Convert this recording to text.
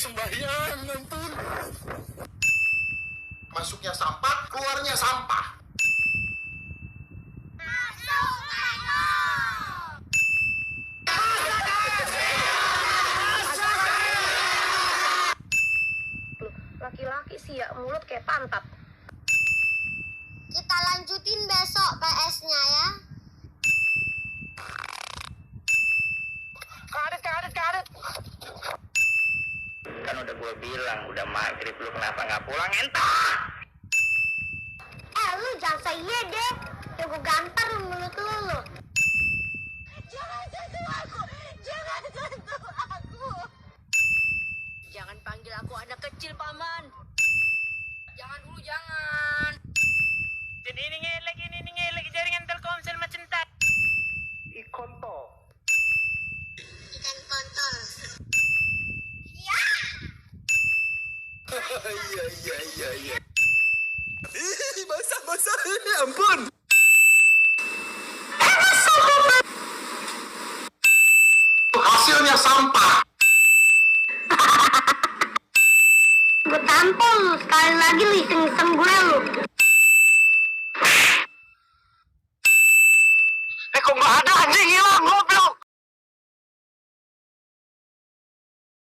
sembahyang, ampun. Masuknya sampah, keluarnya sampah. Laki-laki sih ya, mulut kayak pantat. Kita lanjutin besok PS-nya ya. Karet. Kan udah gue bilang, udah maghrib, lu kenapa nggak pulang, entah? Lu jangan saya deh. Ya gue gampar mulut lu. Jangan sentuh aku. Jangan panggil aku anak kecil, Paman. Jangan dulu, jangan. Ini ngelek jaringan Telkomsel macam tak. Ikonto. Ikan kontol. Iya. Basah, ampun. Hasilnya sampah. Gue tampol lu. Sekali lagi lu iseng-iseng gue lu.